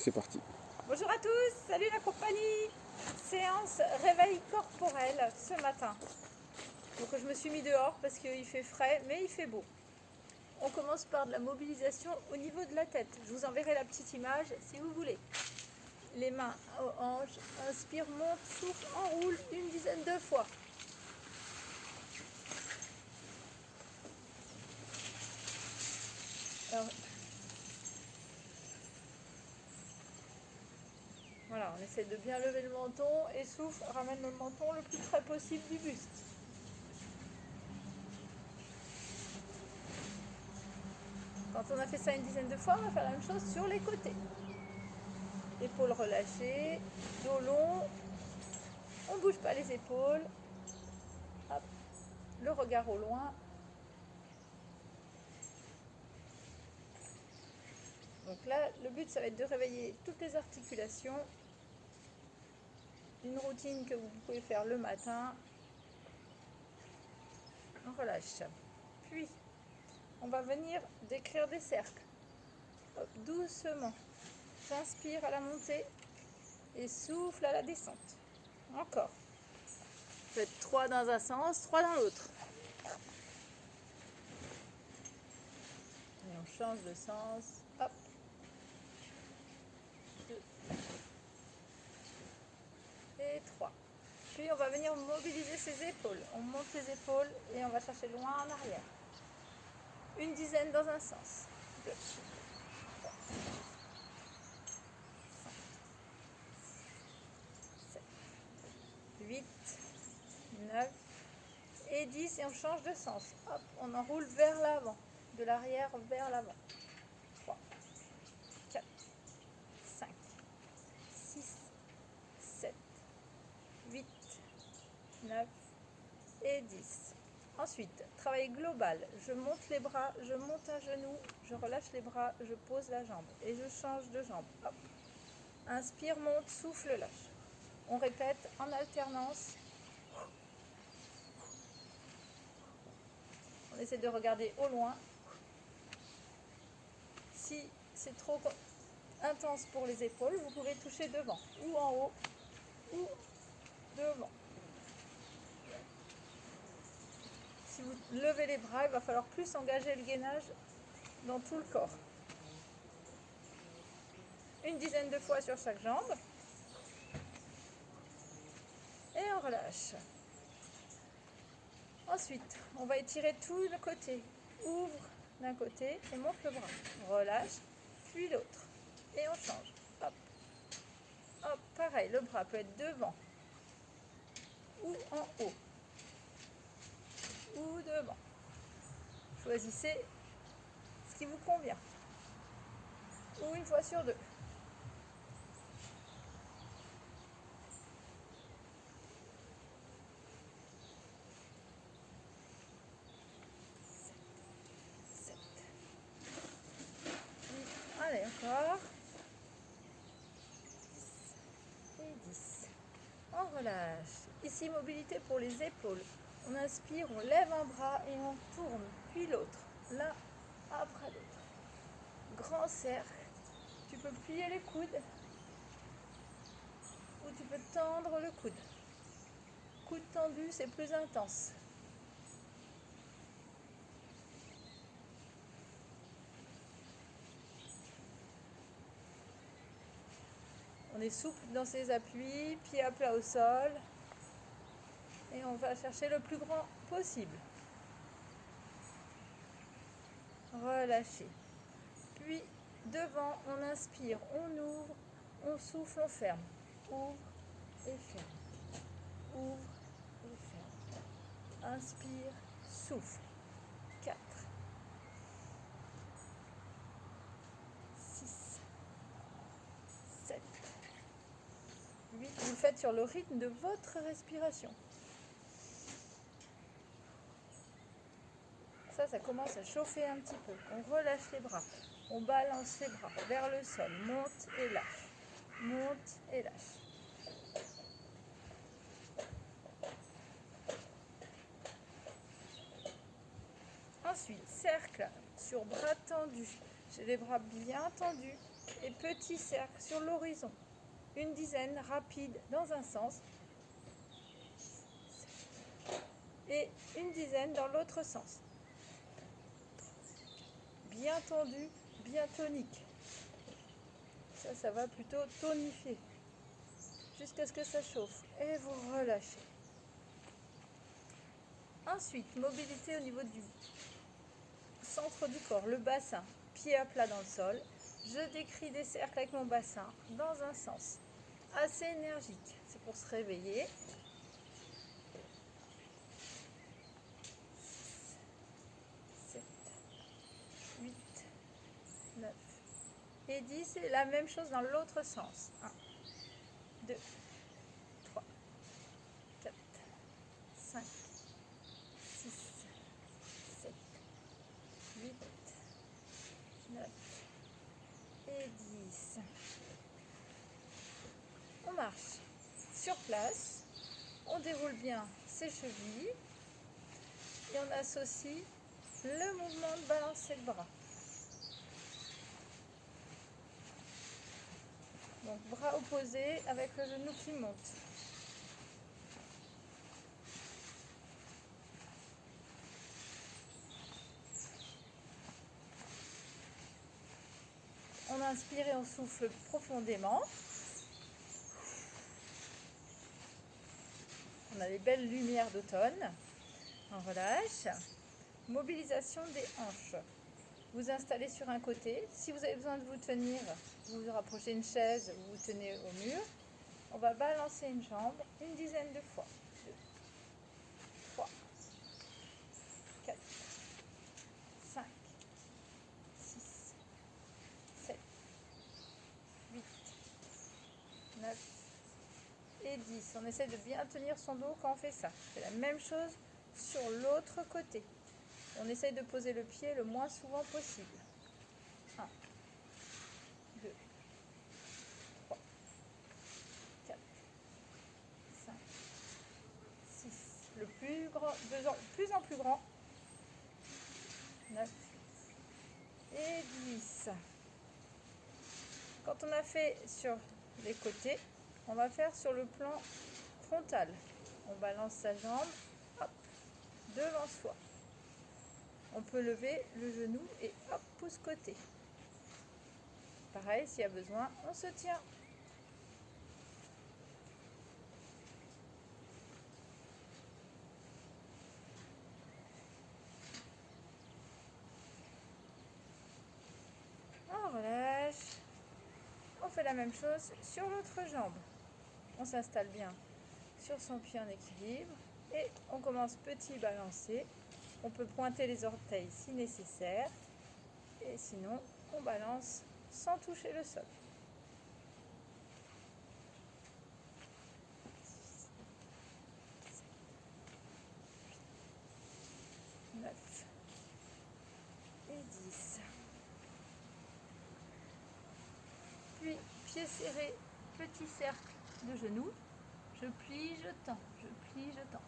c'est parti. Bonjour à tous, salut la compagnie. Séance réveil corporel ce matin. Donc je me suis mis dehors parce qu'il fait frais, mais il fait beau. On commence par de la mobilisation au niveau de la tête. Je vous enverrai la petite image si vous voulez. Les mains aux hanches, inspire, monte, souffle, enroule une dizaine de fois. Alors, voilà, on essaie de bien lever le menton et souffle, ramène le menton le plus près possible du buste. Quand on a fait ça une dizaine de fois, on va faire la même chose sur les côtés. Épaules relâchées, dos long, on ne bouge pas les épaules. Hop. Le regard au loin. Donc là, le but, ça va être de réveiller toutes les articulations. Une routine que vous pouvez faire le matin. On relâche. Puis, on va venir décrire des cercles. Hop, doucement. J'inspire à la montée et souffle à la descente. Encore. Faites 3 dans un sens, 3 dans l'autre. Et on change de sens. Hop. 2 et 3. Puis on va venir mobiliser ses épaules. On monte les épaules et on va chercher loin en arrière. Une dizaine dans un sens. 2, 3, 5, 7, 8, 9 et 10. Et on change de sens. Hop, on enroule vers l'avant. De l'arrière vers l'avant. 3, 4, 5, 6, 7, 8, 9 et 10. Ensuite, travail global. Je monte les bras, je monte un genou, je relâche les bras, je pose la jambe et je change de jambe. Hop. Inspire, monte, souffle, lâche. On répète en alternance. On essaie de regarder au loin. Si c'est trop intense pour les épaules, vous pouvez toucher devant, ou en haut, ou devant. Si vous levez les bras, il va falloir plus engager le gainage dans tout le corps. Une dizaine de fois sur chaque jambe. Et on relâche. Ensuite, on va étirer tout le côté. Ouvre d'un côté et monte le bras. Relâche, puis l'autre. Et on change. Hop. Hop, pareil, le bras peut être devant ou en haut. Ou devant. Choisissez ce qui vous convient. Ou une fois sur 2. 7. Allez, encore. 10 et 10. On relâche. Ici, mobilité pour les épaules. On inspire, on lève un bras et on tourne, puis l'autre, l'un après l'autre. Grand cercle. Tu peux plier les coudes ou tu peux tendre le coude. Coude tendu, c'est plus intense. On est souple dans ses appuis, pieds à plat au sol. Et on va chercher le plus grand possible. Relâchez. Puis devant, on inspire, on ouvre, on souffle, on ferme. Ouvre et ferme. Ouvre et ferme. Inspire, souffle. 4, 6, 7, 8. Vous le faites sur le rythme de votre respiration. Ça commence à chauffer un petit peu. On relâche les bras. On balance les bras vers le sol. Monte et lâche. Monte et lâche. Ensuite, cercle sur bras tendus. J'ai les bras bien tendus. et petit cercle sur l'horizon. Une dizaine rapide dans un sens et une dizaine dans l'autre sens. Bien tendu, bien tonique. Ça va plutôt tonifier jusqu'à ce que ça chauffe et vous relâchez. Ensuite, mobilité au niveau du centre du corps, le bassin, pied à plat dans le sol. Je décris des cercles avec mon bassin dans un sens assez énergique. C'est pour se réveiller. 7, 8, 9 et 10. Et la même chose dans l'autre sens. 1, 2, 3, 4, 5, 6, 7, 8, 9 et 10. On marche sur place, on déroule bien ses chevilles et on associe le mouvement de balancer le bras. Donc bras opposés avec le genou qui monte. On inspire et on souffle profondément. On a les belles lumières d'automne. On relâche. Mobilisation des hanches. Vous installez sur un côté. Si vous avez besoin de vous tenir, vous vous rapprochez une chaise, vous vous tenez au mur. On va balancer une jambe une dizaine de fois. 2, 3, 4, 5, 6, 7, 8, 9 et 10. On essaie de bien tenir son dos quand on fait ça. C'est la même chose sur l'autre côté. On essaye de poser le pied le moins souvent possible. 1, 2, 3, 4, 5, 6. Le plus grand, de plus en plus grand. 9 et 10. Quand on a fait sur les côtés, on va faire sur le plan frontal. On balance sa jambe, hop, devant soi. On peut lever le genou et hop, pouce côté. Pareil, s'il y a besoin, on se tient. On relâche. On fait la même chose sur l'autre jambe. On s'installe bien sur son pied en équilibre et on commence petit balancé. On peut pointer les orteils si nécessaire et sinon on balance sans toucher le sol. 9 et 10. Puis pied serré, petit cercle de genoux. Je plie, je tends, je plie, je tends.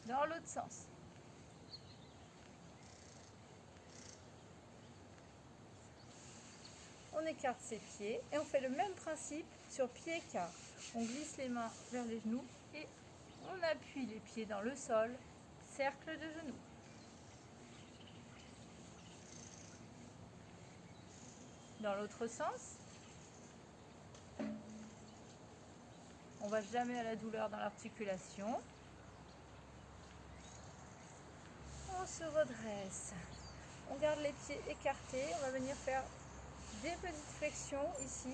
Dans l'autre sens. On écarte ses pieds et on fait le même principe sur pied-écart. On glisse les mains vers les genoux et on appuie les pieds dans le sol, cercle de genoux. Dans l'autre sens, on ne va jamais à la douleur dans l'articulation. On se redresse. On garde les pieds écartés. On va venir faire des petites flexions ici.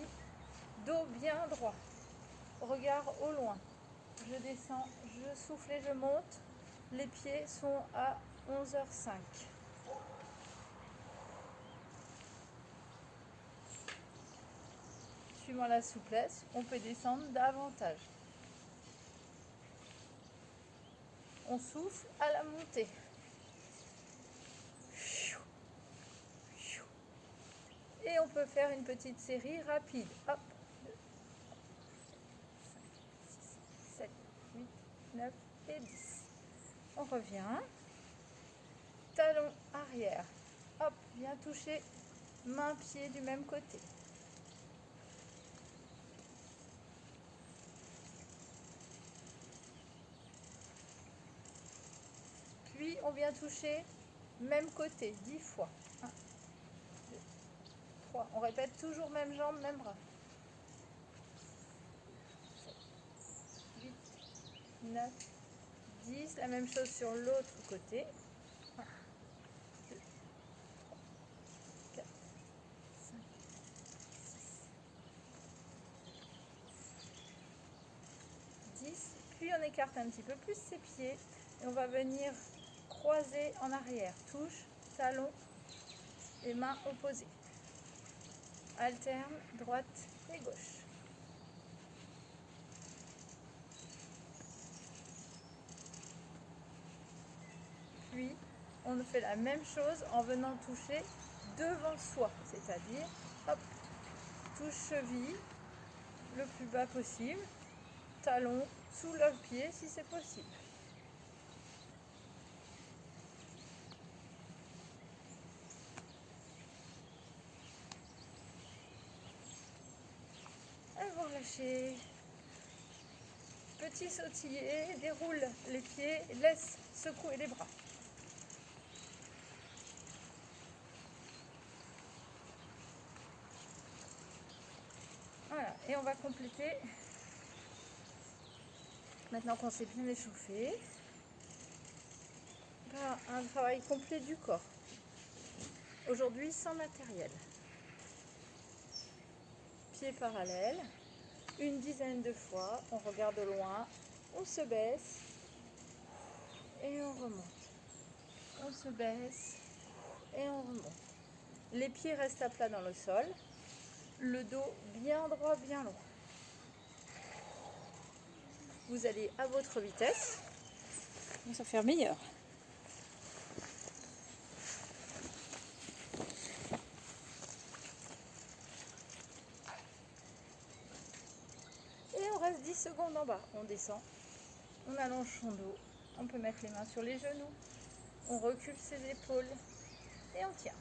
Dos bien droit. Regard au loin. Je descends, je souffle et je monte. Les pieds sont à 11h05. Suivant la souplesse, on peut descendre davantage. On souffle à la montée. Et on peut faire une petite série rapide. Hop. 2, 5, 6, 7, 8, 9 et 10. On revient. Talon arrière. arrière. Hop, viens toucher main, pied du même côté. Puis on vient toucher même côté 10 fois. 1, 2, 3. On répète toujours même jambe, même bras. 7, 8, 9, 10. La même chose sur l'autre côté. 1, 2, 3, 4, 5, 6, 10. Puis on écarte un petit peu plus ses pieds et on va venir croiser en arrière. Touche, talon et mains opposées. Alterne, droite et gauche. Puis, on fait la même chose en venant toucher devant soi, c'est-à-dire, hop, touche cheville le plus bas possible, talon sous le pied si c'est possible. Et vous relâchez. Petit sautillé, déroule les pieds, laisse secouer les bras. Voilà, et on va compléter, maintenant qu'on s'est bien échauffé, par un travail complet du corps. Aujourd'hui sans matériel. Pieds parallèles, une dizaine de fois, on regarde au loin, on se baisse et on remonte. On se baisse et on remonte. Les pieds restent à plat dans le sol, le dos bien droit, bien long. Vous allez à votre vitesse, ça va faire meilleur. Et on reste 10 secondes en bas. On descend, on allonge son dos, on peut mettre les mains sur les genoux, on recule ses épaules et on tient.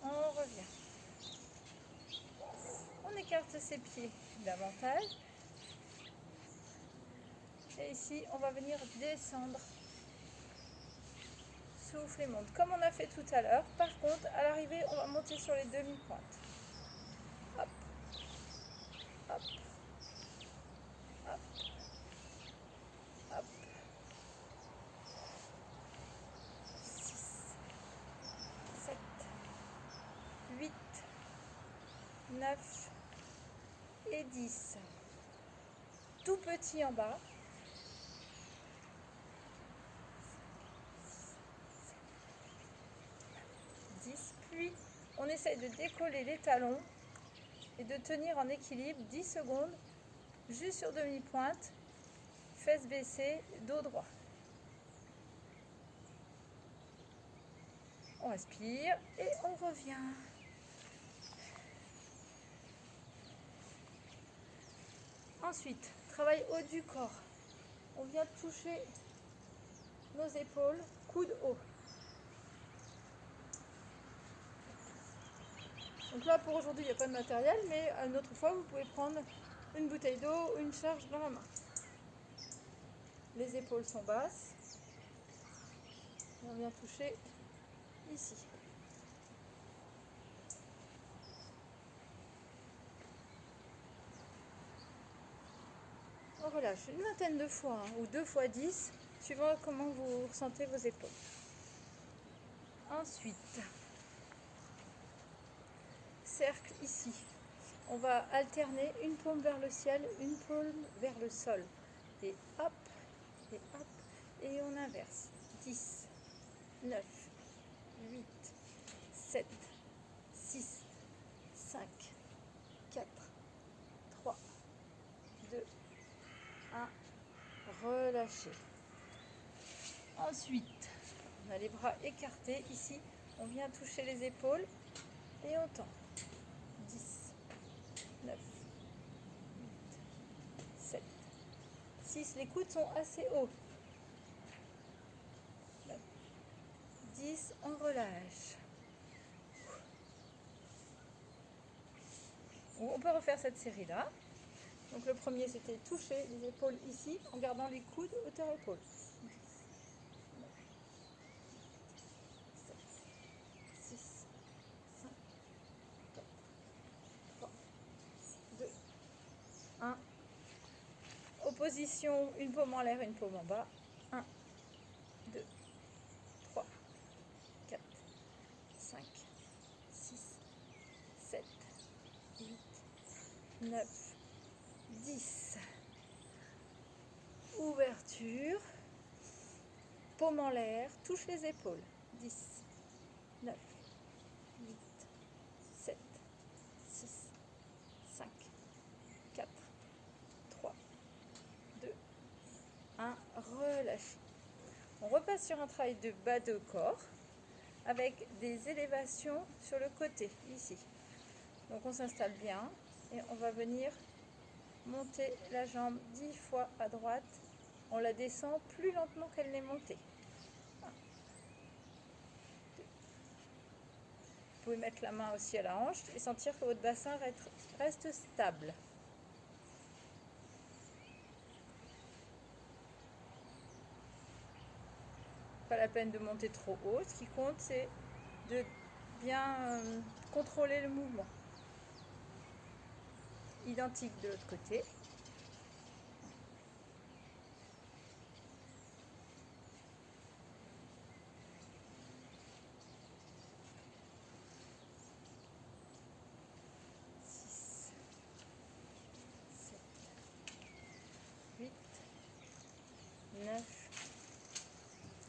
On revient. On écarte ses pieds davantage. Et ici, on va venir descendre. Souffle et monte. Comme on a fait tout à l'heure. Par contre, à l'arrivée, on va monter sur les demi-pointes. Hop. Hop. Hop. Hop. 6, 7, 8, 9 et 10. Tout petit en bas. 10. Puis, on essaye de décoller les talons et de tenir en équilibre 10 secondes, juste sur demi-pointe, fesses baissées, dos droit. On respire et on revient. Ensuite, travail haut du corps. On vient toucher nos épaules, coude haut. Donc là, pour aujourd'hui, il n'y a pas de matériel, mais une autre fois, vous pouvez prendre une bouteille d'eau ou une charge dans la main. Les épaules sont basses. Et on vient toucher ici. On relâche une vingtaine de fois, ou 2 fois 10, suivant comment vous ressentez vos épaules. Ensuite, cercle ici. On va alterner une paume vers le ciel, une paume vers le sol. Et hop, et on inverse. 10, 9, 8, 7, 6, 5, 4, 3, 2, 1. Relâchez. Ensuite, on a les bras écartés. Ici, on vient toucher les épaules et on tend. 10, 9, 6, les coudes sont assez hauts. 10, on relâche. On peut refaire cette série-là. Donc le premier, c'était toucher les épaules ici, en gardant les coudes hauteur épaule. 6, 5, 4, 3, 2, 1. Opposition, une paume en l'air, une paume en bas. 1, 2, 3, 4, 5, 6, 7, 8, 9, 10. Ouverture. Paume en l'air, touche les épaules. 10, 9, 8, 7, 6, 5, 4, 3, 2, 1. Relâchez. On repasse sur un travail de bas de corps avec des élévations sur le côté, ici. Donc on s'installe bien et on va venir monter la jambe 10 fois à droite. On la descend plus lentement qu'elle n'est montée. 1, 2. Vous pouvez mettre la main aussi à la hanche et sentir que votre bassin reste stable. Pas la peine de monter trop haut. Ce qui compte, c'est de bien contrôler le mouvement. Identique de l'autre côté.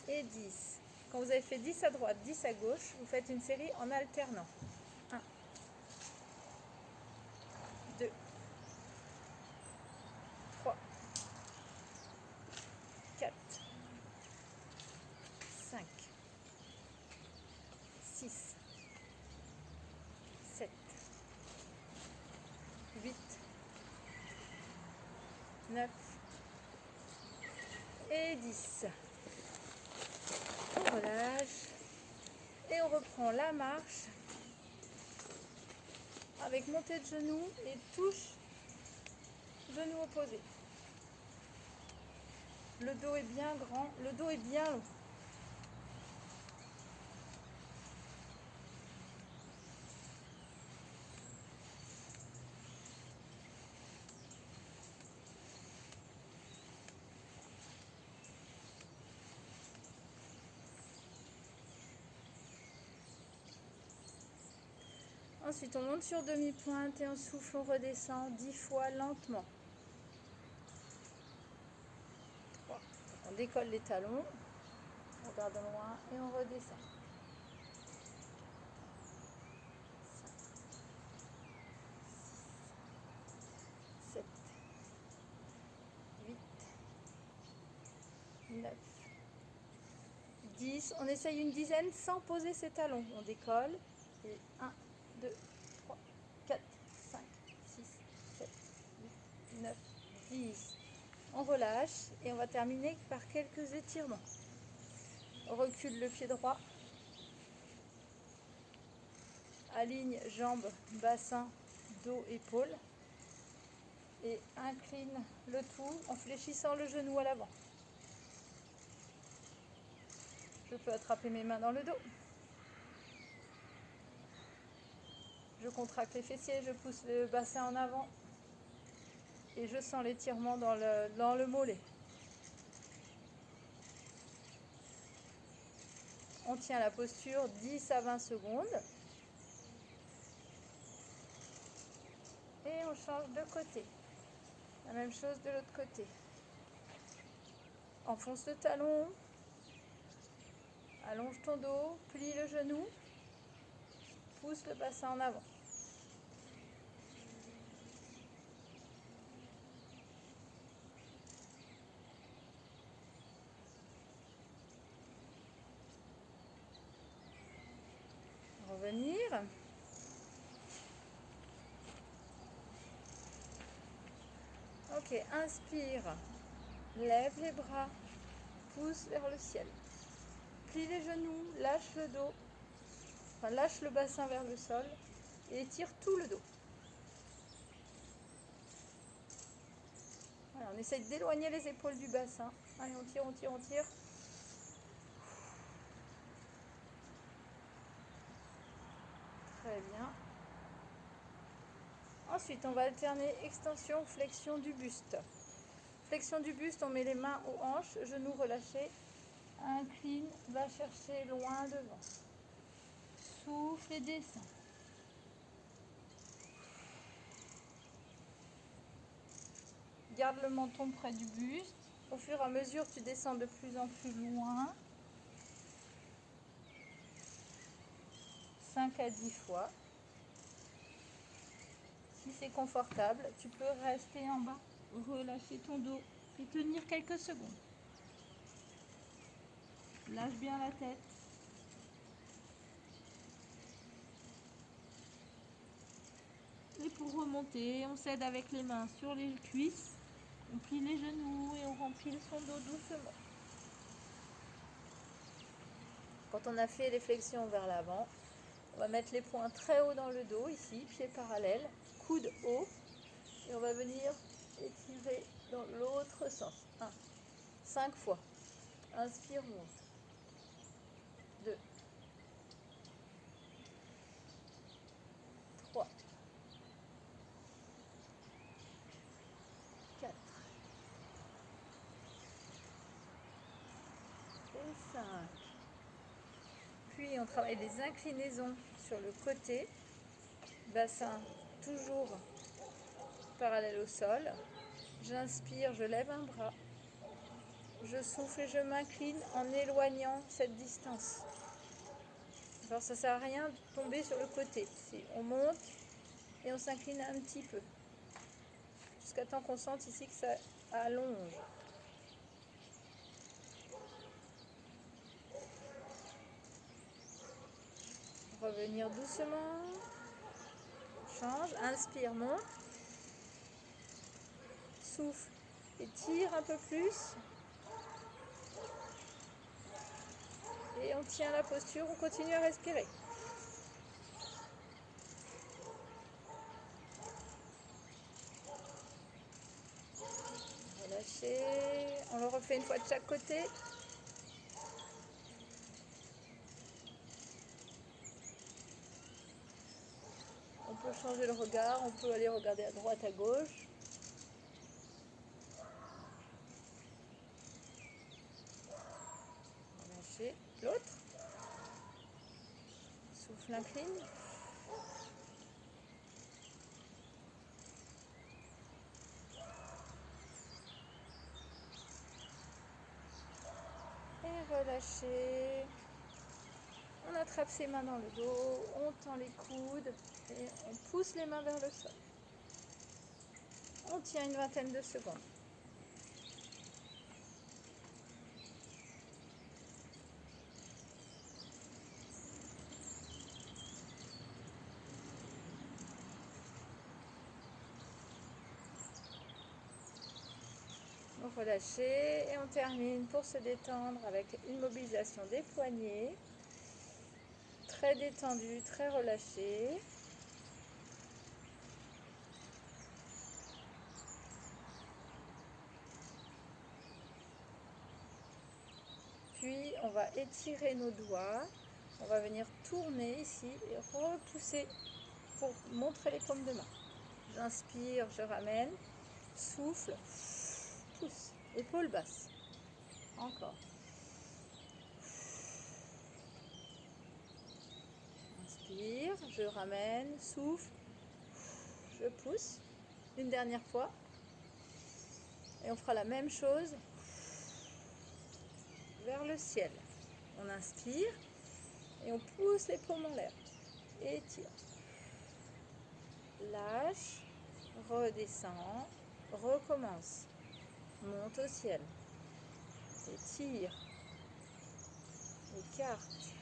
Et 10. Quand vous avez fait 10 à droite, 10 à gauche, vous faites une série en alternant. 1, 2, 3, 4, 5, 6, 7, 8, 9 et 10. On relâche et on reprend la marche avec montée de genoux et touche genou opposé. Le dos est bien grand, le dos est bien long. Ensuite, on monte sur demi-pointe et on souffle, on redescend 10 fois lentement. 3. On décolle les talons, on regarde loin et on redescend. 5, 6, 7, 8, 9, 10. On essaye une dizaine sans poser ses talons. On décolle. Et 1, 2, 3, 4, 5, 6, 7, 8, 9, 10. On relâche et on va terminer par quelques étirements. On recule le pied droit. Aligne jambes, bassin, dos, épaules. Et incline le tout en fléchissant le genou à l'avant. Je peux attraper mes mains dans le dos. Je contracte les fessiers, je pousse le bassin en avant. Et je sens l'étirement dans le mollet. On tient la posture 10 à 20 secondes. Et on change de côté. La même chose de l'autre côté. Enfonce le talon. Allonge ton dos. Plie le genou. Pousse le bassin en avant. Revenir. Ok, inspire. Lève les bras, pousse vers le ciel. Plie les genoux, lâche le dos, enfin lâche le bassin vers le sol et étire tout le dos. Voilà, on essaye d'éloigner les épaules du bassin. Allez, on tire, on tire, on tire. Très bien. Ensuite, on va alterner extension, flexion du buste. Flexion du buste, on met les mains aux hanches, genoux relâchés. Incline, va chercher loin devant. Souffle et descend. Garde le menton près du buste. Au fur et à mesure, tu descends de plus en plus loin. 5 à 10 fois. Si c'est confortable, tu peux rester en bas, relâcher ton dos et tenir quelques secondes. Lâche bien la tête. Et pour remonter, on s'aide avec les mains sur les cuisses. On plie les genoux et on remplit son dos doucement. Quand on a fait les flexions vers l'avant, on va mettre les poings très haut dans le dos, ici, pieds parallèles, coude haut. Et on va venir étirer dans l'autre sens. 1, 5 fois. Inspire, monte. 2, 3, 4 et 5. Puis on travaille des inclinaisons sur le côté. Bassin toujours parallèle au sol. J'inspire, je lève un bras. Je souffle et je m'incline en éloignant cette distance. Alors ça ne sert à rien de tomber sur le côté. On monte et on s'incline un petit peu. Jusqu'à temps qu'on sente ici que ça allonge. Revenir doucement. Change. Inspire, monte. Souffle et tire un peu plus. Et on tient la posture, on continue à respirer. Relâchez. On le refait une fois de chaque côté. On peut changer le regard, on peut aller regarder à droite, à gauche. Relâchez. L'autre. Souffle, incline. Et relâchez. On attrape ses mains dans le dos, on tend les coudes et on pousse les mains vers le sol. On tient une vingtaine de secondes. On relâche et on termine pour se détendre avec une mobilisation des poignets. Très détendu, très relâché. Puis on va étirer nos doigts. On va venir tourner ici et repousser pour montrer les paumes de main. J'inspire, je ramène. Souffle, pousse. Épaule basse. Encore. Inspire, je ramène, souffle, je pousse. Une dernière fois. Et on fera la même chose vers le ciel. On inspire et on pousse les paumes en l'air. Étire. Lâche, redescend, recommence. Monte au ciel. Étire. Écarte.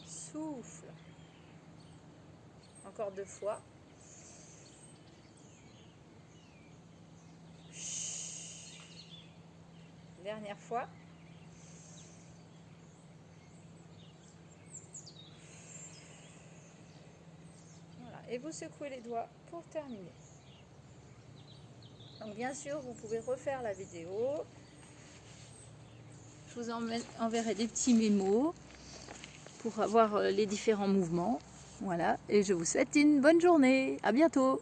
Souffle. Encore 2 fois. dernière fois. Voilà. Et vous secouez les doigts pour terminer. Donc bien sûr, vous pouvez refaire la vidéo. Je vous enverrai des petits mémos pour avoir les différents mouvements. Voilà, et je vous souhaite une bonne journée. À bientôt.